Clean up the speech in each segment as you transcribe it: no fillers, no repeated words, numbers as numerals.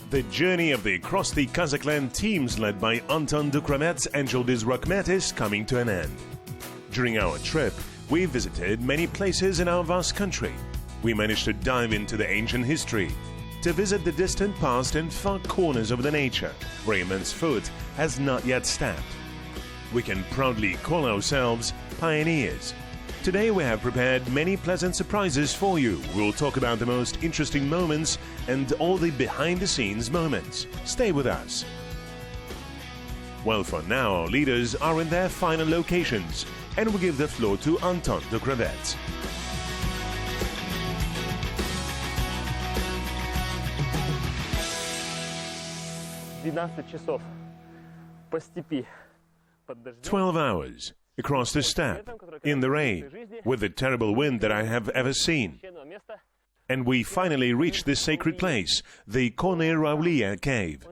The journey of the Across the Kazakh teams led by Anton Dukravets and Joly is coming to an end. During our trip, we visited many places in our vast country. We managed to dive into the ancient history, to visit the distant past and far corners of the nature where man's foot has not yet stepped. We can proudly call ourselves pioneers. Today we have prepared many pleasant surprises for you. We'll talk about the most interesting moments and all the behind-the-scenes moments. Stay with us. Well, for now our leaders are in their final locations, and we give the floor to Anton Dukravets. часов по степи. 12 hours across the steppe, in the rain, with the terrible wind that I have ever seen. And we finally reached this sacred place, the Konyr Aulie cave.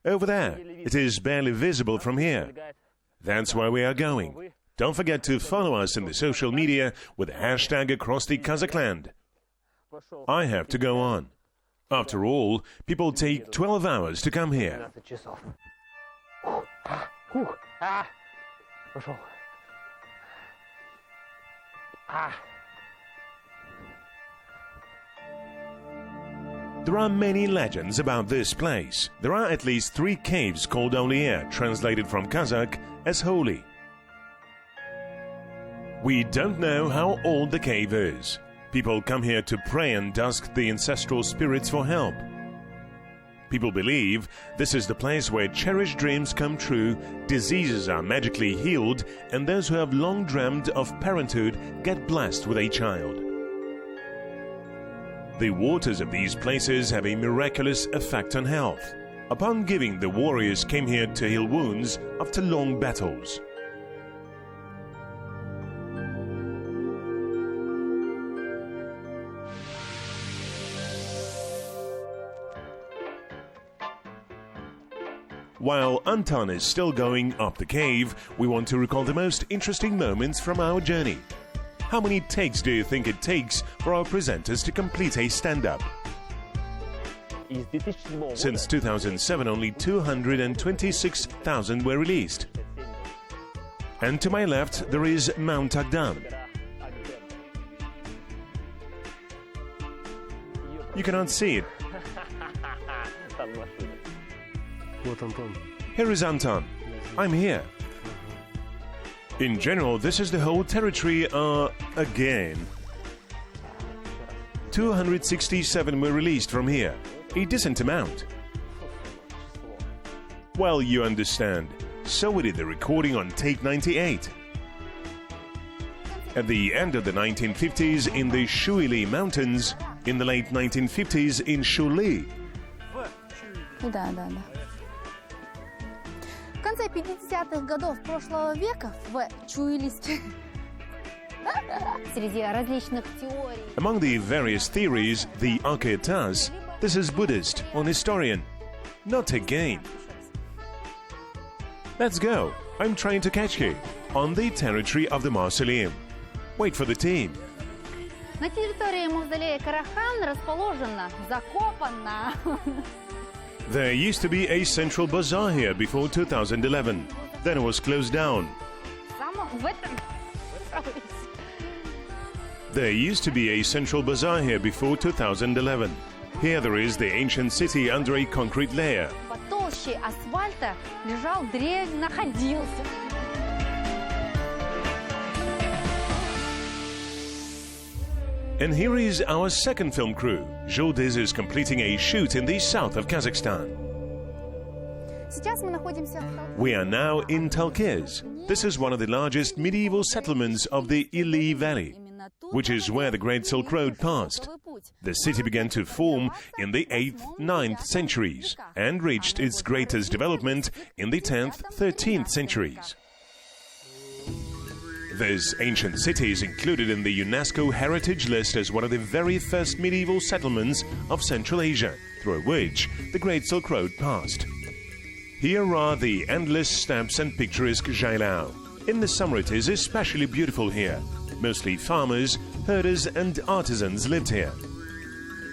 Over there, it is barely visible from here. That's where we are going. Don't forget to follow us in the social media with the hashtag Across the Kazakh. I have to go on. After all, people take 12 hours to come here. There are many legends about this place. There are at least 3 caves called Aulie, translated from Kazakh as holy. We don't know how old the cave is. People come here to pray and ask the ancestral spirits for help. People believe this is the place where cherished dreams come true, diseases are magically healed, and those who have long dreamed of parenthood get blessed with a child. The waters of these places have a miraculous effect on health. Upon giving, the warriors came here to heal wounds after long battles. While Anton is still going up the cave, we want to recall the most interesting moments from our journey. How many takes do you think it takes for our presenters to complete a stand-up? Since 2007, only 226,000 were released. And to my left, there is Mount Agdam. You cannot see it. Here is Anton. I'm here. In general, this is the whole territory, again. 267 were released from here. A decent amount. Well, you understand. So we did the recording on take 98. At the end of the 1950s in the Joly mountains, in the late 1950s in Joly. Да. В конце 50-х годов прошлого века в Чуилиске среди различных теорий. Among the various theories, the Archetas, this is Buddhist or Nestorian. Not again. Let's go. I'm trying to catch you on the territory of the mausoleum. Wait for the team. На территории мавзолея Карахан расположена, закопана. There used to be a central bazaar here before 2011. Then it was closed down. There used to be a central bazaar here before 2011. Here there is the ancient city under a concrete layer. Под толщей асфальта находился. And here is our second film crew. Joly is completing a shoot in the south of Kazakhstan. We are now in Talkiz. This is one of the largest medieval settlements of the Aulie Valley, which is where the Great Silk Road passed. The city began to form in the 8th, 9th centuries and reached its greatest development in the 10th, 13th centuries. This ancient city is included in the UNESCO Heritage List as one of the very first medieval settlements of Central Asia, through which the Great Silk Road passed. Here are the endless steppes and picturesque Jailao. In the summer it is especially beautiful here. Mostly farmers, herders and artisans lived here.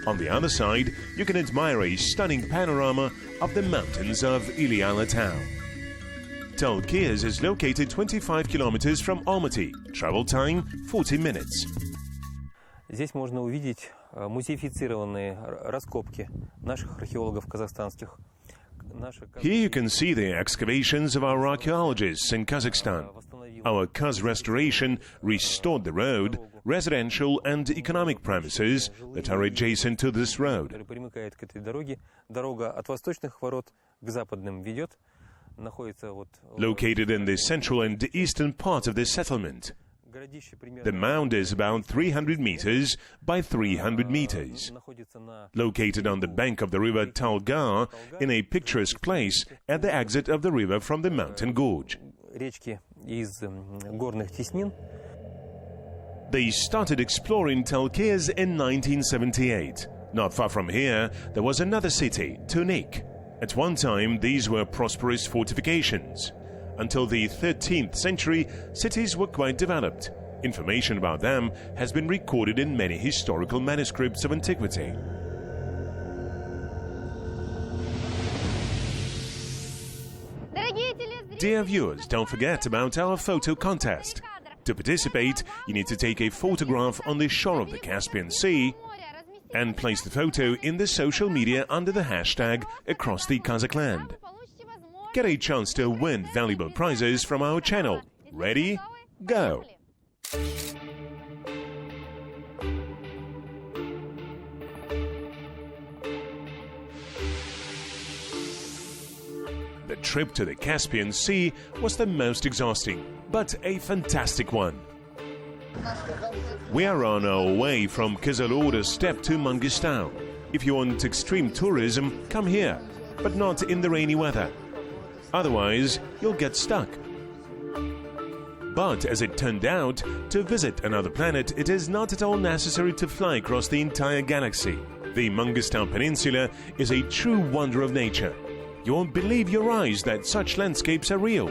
On the other side, you can admire a stunning panorama of the mountains of Ilyala town. Konyr is located 25 kilometers from Almaty. Travel time 40 minutes. Здесь можно увидеть музеифицированные раскопки наших археологов казахстанских. Here you can see the excavations of our archaeologists in Kazakhstan. Our Kaz restoration restored the road, residential and economic premises that are adjacent to this road. Примыкает к этой дороге. Дорога от восточных ворот к западным ведет. Находится вот. Located in the central and eastern part of the settlement. The mound is about 300 meters by 300 meters. Located on the bank of the river Talgar, in a picturesque place at the exit of the river from the mountain gorge. They started exploring Konyr in 1978. Not far from here, there was another city, Konyr. At one time, these were prosperous fortifications. Until the 13th century, cities were quite developed. Information about them has been recorded in many historical manuscripts of antiquity. Dear viewers, don't forget about our photo contest. To participate, you need to take a photograph on the shore of the Caspian Sea and place the photo in the social media under the hashtag across the Kazakh land. Get a chance to win valuable prizes from our channel. Ready? Go! The trip to the Caspian Sea was the most exhausting, but a fantastic one. We are on our way from Kazakh steppe to Mangistau. If you want extreme tourism, come here, but not in the rainy weather. Otherwise, you'll get stuck. But as it turned out, to visit another planet, it is not at all necessary to fly across the entire galaxy. The Mangistau Peninsula is a true wonder of nature. You won't believe your eyes that such landscapes are real.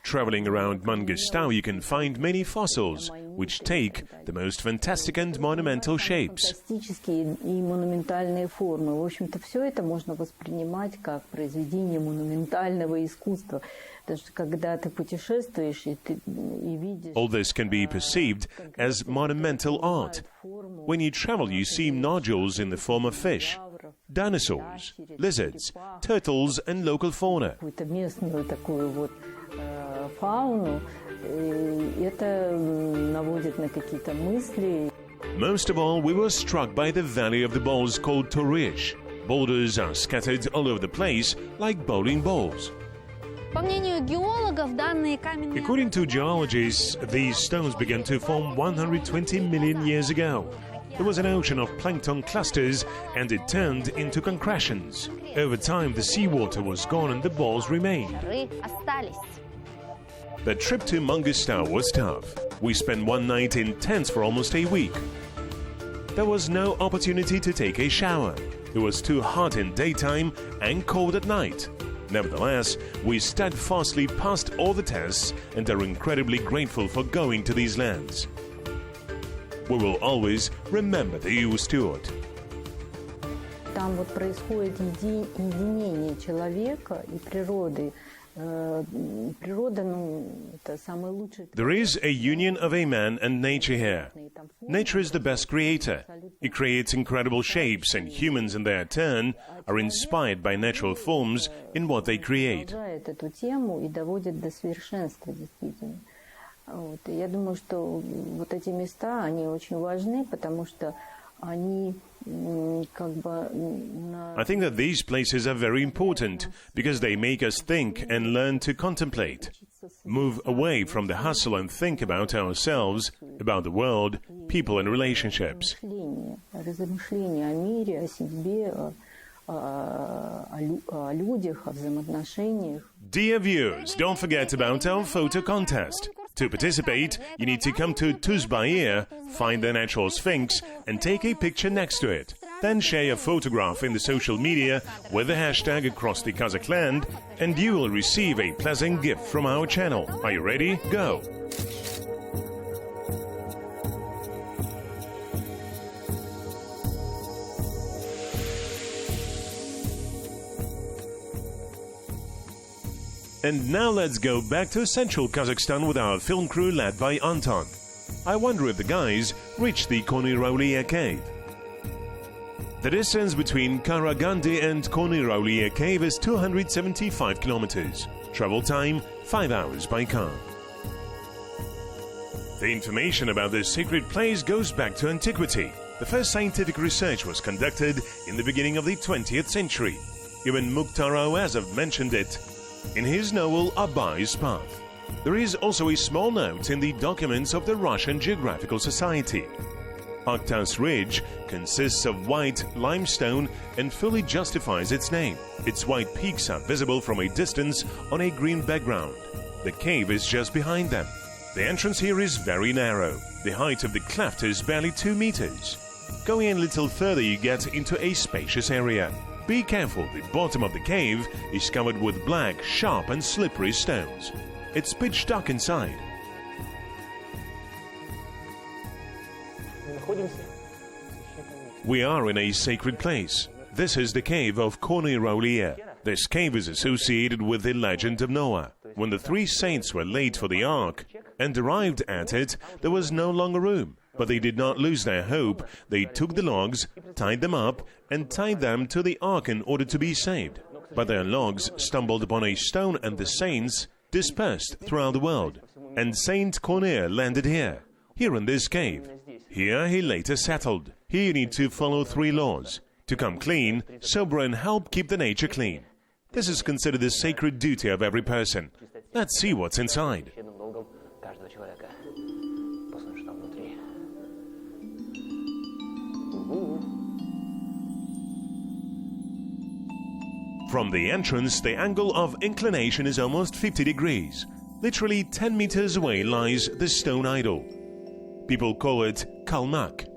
Traveling around Mangistau, you can find many fossils, which take the most fantastic and monumental shapes. All this can be perceived as monumental art. When you travel, you see nodules in the form of fish, dinosaurs, lizards, turtles and local fauna. Most of all, we were struck by the Valley of the Balls called Torish. Boulders are scattered all over the place like bowling balls. According to geologists, these stones began to form 120 million years ago. There was an ocean of plankton clusters and it turned into concretions. Over time, the seawater was gone and the balls remained. The trip to Mangistau was tough. We spent one night in tents for almost a week. There was no opportunity to take a shower. It was too hot in daytime and cold at night. Nevertheless, we steadfastly passed all the tests and are incredibly grateful for going to these lands. We will always remember the EU steward. Там вот происходит единение человека и природы. There is a union of a man and nature here. Nature is the best creator. It creates incredible shapes, and humans in their turn are inspired by natural forms in what they create. Я думаю, что вот эти места, они очень важны, потому что они I think that these places are very important because they make us think and learn to contemplate, move away from the hustle and think about ourselves, about the world, people and relationships. Размышления о мире, о себе, о людях, о взаимоотношениях. Dear viewers, don't forget about our photo contest. To participate, you need to come to Tuzbayir, find the natural sphinx, and take a picture next to it. Then share your photograph in the social media with the hashtag across the Kazakh land, and you will receive a pleasant gift from our channel. Are you ready? Go! And now let's go back to central Kazakhstan with our film crew led by Anton. I wonder if the guys reached the Konyr cave. The distance between Karagandi and Konyr cave is 275 kilometers. Travel time 5 hours by car. The information about this secret place goes back to antiquity. The first scientific research was conducted in the beginning of the 20th century. Even Mukhtar Awazov mentioned it in his novel Abai's Path. There is also a small note in the documents of the Russian Geographical Society. Akhtas Ridge consists of white limestone and fully justifies its name. Its white peaks are visible from a distance on a green background. The cave is just behind them. The entrance here is very narrow. The height of the cleft is barely 2 meters. Going a little further, you get into a spacious area. Be careful, the bottom of the cave is covered with black, sharp and slippery stones. It's pitch dark inside. We are in a sacred place. This is the cave of Konyr. This cave is associated with the legend of Noah. When the 3 saints were late for the ark and arrived at it, there was no longer room. But they did not lose their hope. They took the logs, tied them up, and tied them to the ark in order to be saved. But their logs stumbled upon a stone, and the saints dispersed throughout the world. And Saint Konyr landed here in this cave. Here he later settled. Here you need to follow 3 laws: to come clean, sober, and help keep the nature clean. This is considered the sacred duty of every person. Let's see what's inside. From the entrance, the angle of inclination is almost 50 degrees. Literally 10 meters away lies the stone idol. People call it Kalmak.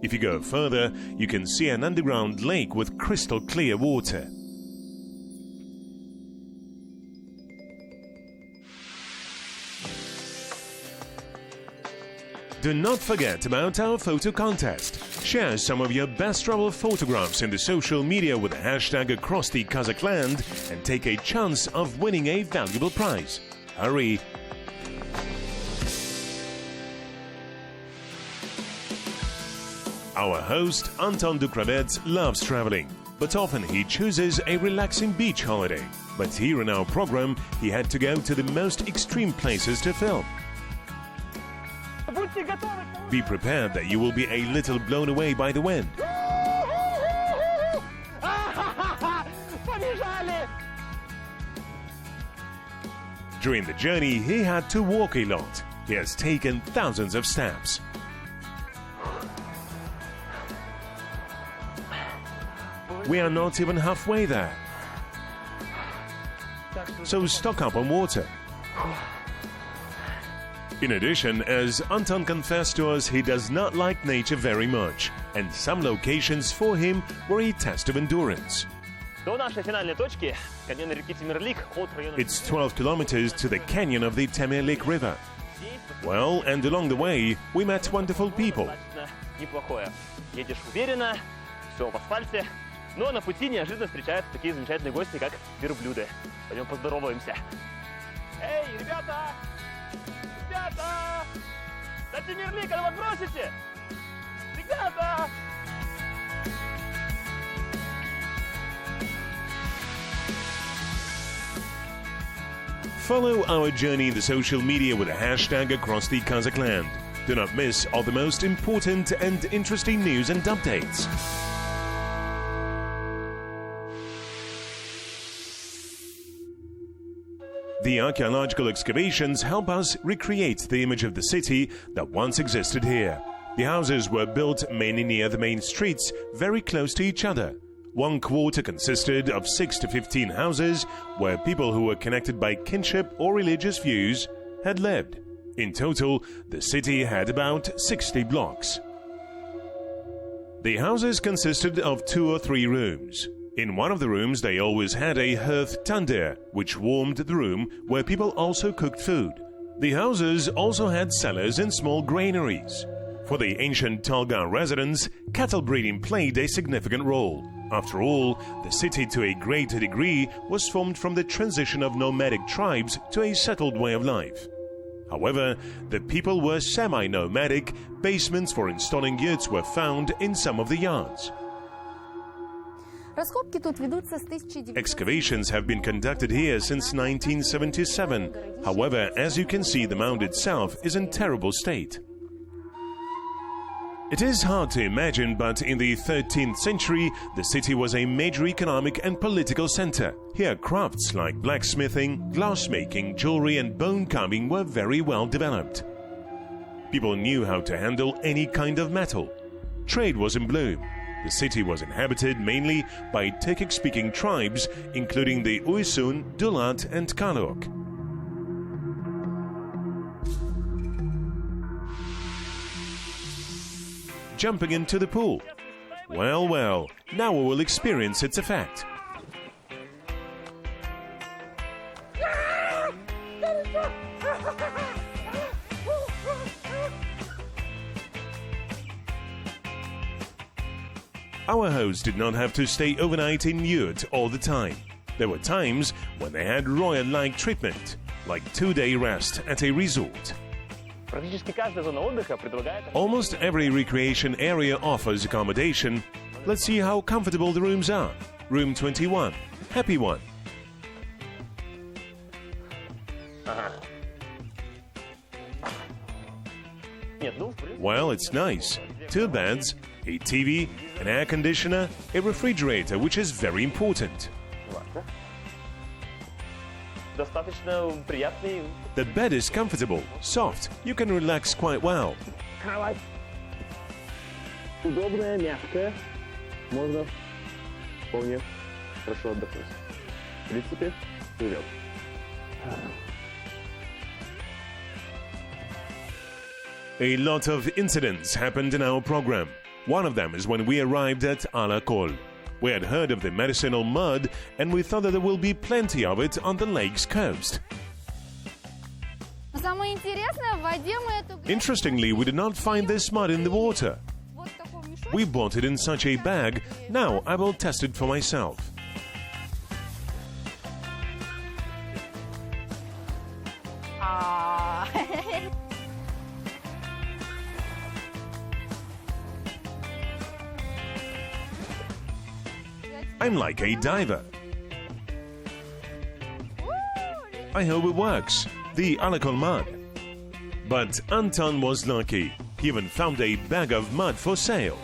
If you go further, you can see an underground lake with crystal clear water. Do not forget about our photo contest. Share some of your best travel photographs in the social media with the hashtag across the Kazakh land and take a chance of winning a valuable prize. Hurry! Our host, Anton Dukravets, loves traveling, but often he chooses a relaxing beach holiday. But here in our program, he had to go to the most extreme places to film. Be prepared that you will be a little blown away by the wind. During the journey, he had to walk a lot. He has taken thousands of steps. We are not even halfway there. So stock up on water. In addition, as Anton confessed to us, he does not like nature very much, and some locations for him were a test of endurance. It's 12 kilometers to the canyon of the Temirlik River. Well, and along the way, we met wonderful people. Но на пути неожиданно встречаются такие замечательные гости, как верблюды. Пойдем поздороваемся. Эй, ребята! Ребята! На Темирлик, а вы бросите? Ребята! Follow our journey in the social media with a hashtag across the Kazakh land. Do not miss all the most important and interesting news and updates. The archaeological excavations help us recreate the image of the city that once existed here. The houses were built mainly near the main streets, very close to each other. One quarter consisted of 6 to 15 houses where people who were connected by kinship or religious views had lived. In total, the city had about 60 blocks. The houses consisted of 2 or 3 rooms. In one of the rooms, they always had a hearth tandir, which warmed the room where people also cooked food. The houses also had cellars and small granaries. For the ancient Talgar residents, cattle breeding played a significant role. After all, the city to a great degree was formed from the transition of nomadic tribes to a settled way of life. However, the people were semi-nomadic. Basements for installing yurts were found in some of the yards. Раскопки тут ведутся с 1900. Excavations have been conducted here since 1977. However, as you can see, the mound itself is in terrible state. It is hard to imagine, but in the 13th century, the city was a major economic and political center. Here, crafts like blacksmithing, glassmaking, jewelry, and bone carving were very well developed. People knew how to handle any kind of metal. Trade was in bloom. The city was inhabited mainly by Turkic-speaking tribes, including the Uysun, Dulat, and Kazakh. Jumping into the pool. Well, well, now we will experience its effect. Our host did not have to stay overnight in yurt all the time. There were times when they had royal-like treatment, like 2-day rest at a resort. Almost every recreation area offers accommodation. Let's see how comfortable the rooms are. Room 21, happy one. Well, it's nice. 2 beds, a TV, an air conditioner, a refrigerator, which is very important. The bed is comfortable, soft, you can relax quite well. Удобная, мягкая. Можно вполне хорошо отдохнуть. В принципе, вперед. A lot of incidents happened in our program. One of them is when we arrived at Aulie. We had heard of the medicinal mud and we thought that there will be plenty of it on the lake's coast. Самое интересное, в воде мы эту грязь Interestingly, we did not find this mud in the water. вот в таком мешочке. We bought it in such a bag. Now I will test it for myself. А. I'm like a diver. I hope it works. The Aulie mud. But Anton was lucky. He even found a bag of mud for sale.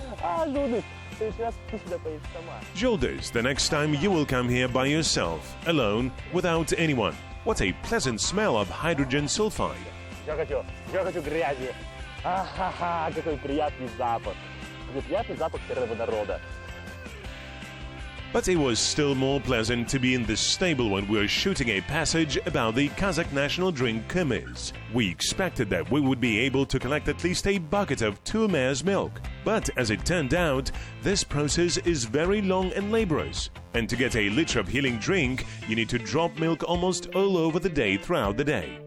Joly, the next time you will come here by yourself, alone, without anyone. What a pleasant smell of hydrogen sulfide. Я хочу грязи. Ха-ха-ха, какой приятный запах. Какой приятный запах сероводорода. But it was still more pleasant to be in the stable when we were shooting a passage about the Kazakh national drink Konyr. We expected that we would be able to collect at least a bucket of 2 mares' milk. But as it turned out, this process is very long and laborious. And to get a liter of healing drink, you need to drop milk almost all over the day throughout the day.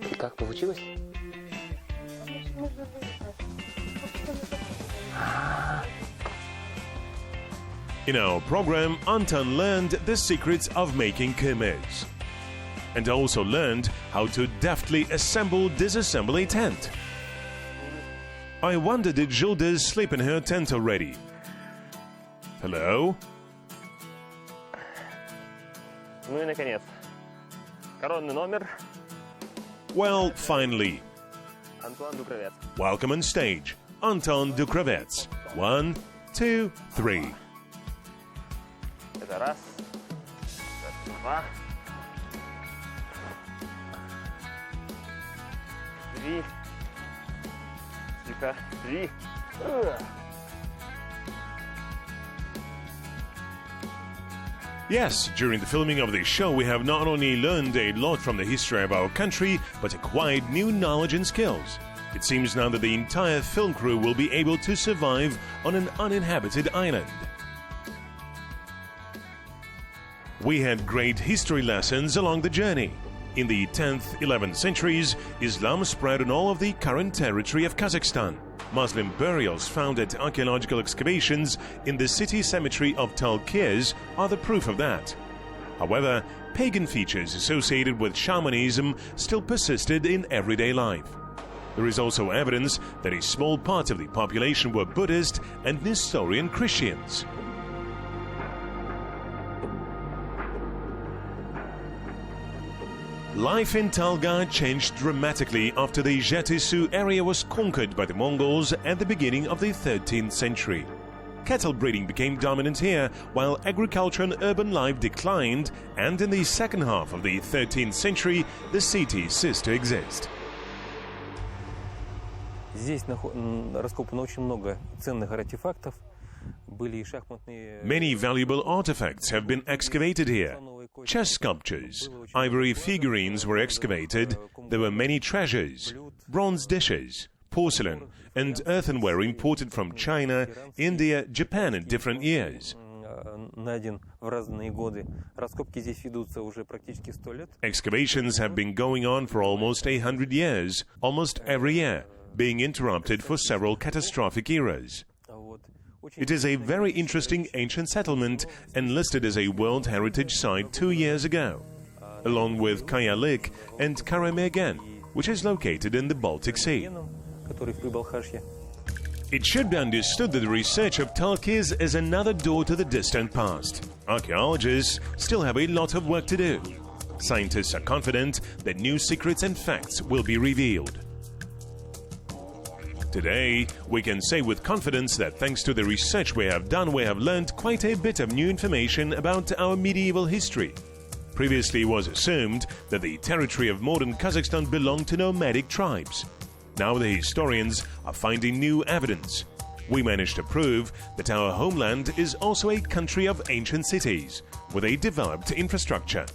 И как получилось? In our program, Anton learned the secrets of making Konyr. And also learned how to deftly disassemble a tent. I wonder, did Joly sleep in her tent already? Hello? Ну и наконец. Коронный номер. Well, finally. Антуан Дукровец. Welcome on stage, Anton Dukrovets. 1, 2, 3. Это раз. Это два. 3. Тихо. 3. Yes, during the filming of this show, we have not only learned a lot from the history of our country, but acquired new knowledge and skills. It seems now that the entire film crew will be able to survive on an uninhabited island. We had great history lessons along the journey. In the 10th, 11th centuries, Islam spread on all of the current territory of Kazakhstan. Muslim burials found at archaeological excavations in the city cemetery of Konyr are the proof of that. However, pagan features associated with shamanism still persisted in everyday life. There is also evidence that a small part of the population were Buddhist and Nestorian Christians. Life in Talga changed dramatically after the Jetisu area was conquered by the Mongols at the beginning of the 13th century. Cattle breeding became dominant here, while agriculture and urban life declined, and in the second half of the 13th century, the city ceased to exist. Здесь раскопано очень много ценных артефактов. Many valuable artifacts have been excavated here. Chess sculptures, ivory figurines were excavated, there were many treasures, bronze dishes, porcelain and earthenware imported from China, India, Japan in different years. Excavations have been going on for almost 100 years, almost every year, being interrupted for several catastrophic eras. It is a very interesting ancient settlement and listed as a World Heritage Site 2 years ago, along with Kayalik and Karamegen, which is located in the Baltic Sea. It should be understood that the research of Talkiz is another door to the distant past. Archaeologists still have a lot of work to do. Scientists are confident that new secrets and facts will be revealed. Today, we can say with confidence that thanks to the research we have done, we have learned quite a bit of new information about our medieval history. Previously, it was assumed that the territory of modern Kazakhstan belonged to nomadic tribes. Now the historians are finding new evidence. We managed to prove that our homeland is also a country of ancient cities, with a developed infrastructure.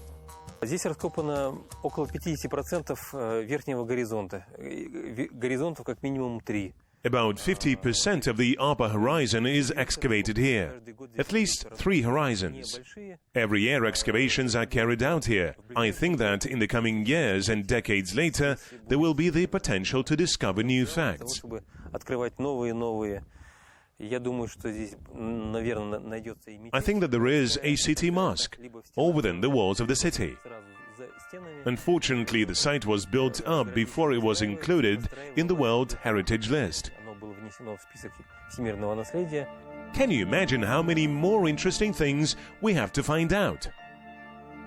Здесь раскопано около 50% верхнего горизонта. Горизонтов как минимум 3. About 50% of the upper horizon is excavated here. At least 3 horizons. Every year excavations are carried out here. I think that in the coming years and decades later, there will be the potential to discover new facts. I think that there is a city mosque, or within the walls of the city. Unfortunately, the site was built up before it was included in the World Heritage List. Can you imagine how many more interesting things we have to find out?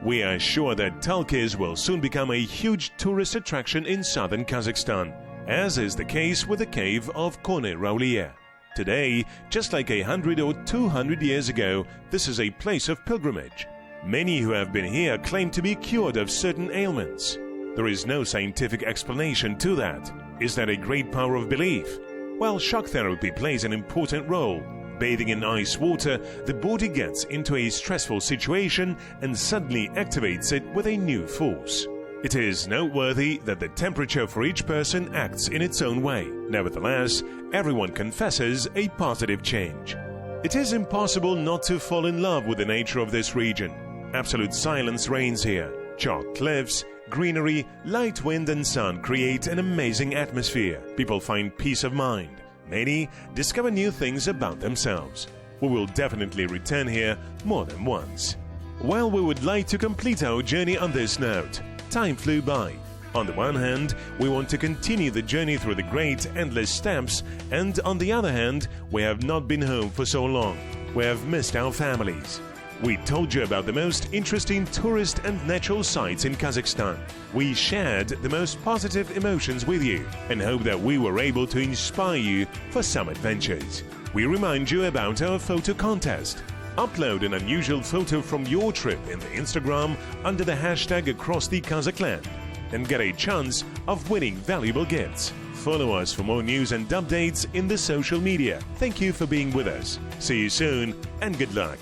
We are sure that Talkiz will soon become a huge tourist attraction in southern Kazakhstan, as is the case with the cave of Konyr Aulie. Today, just like 100 or 200 years ago, this is a place of pilgrimage. Many who have been here claim to be cured of certain ailments. There is no scientific explanation to that. Is that a great power of belief? Well, shock therapy plays an important role. Bathing in ice water, the body gets into a stressful situation and suddenly activates it with a new force. It is noteworthy that the temperature for each person acts in its own way. Nevertheless, everyone confesses a positive change. It is impossible not to fall in love with the nature of this region. Absolute silence reigns here. Chalk cliffs, greenery, light wind and sun create an amazing atmosphere. People find peace of mind. Many discover new things about themselves. We will definitely return here more than once. Well, we would like to complete our journey on this note. Time flew by. On the one hand, we want to continue the journey through the great endless steppes, and on the other hand, we have not been home for so long. We have missed our families. We told you about the most interesting tourist and natural sites in Kazakhstan. We shared the most positive emotions with you and hope that we were able to inspire you for some adventures. We remind you about our photo contest. Upload an unusual photo from your trip in the Instagram under the hashtag Across the Kazakh Land and get a chance of winning valuable gifts. Follow us for more news and updates in the social media. Thank you for being with us. See you soon and good luck.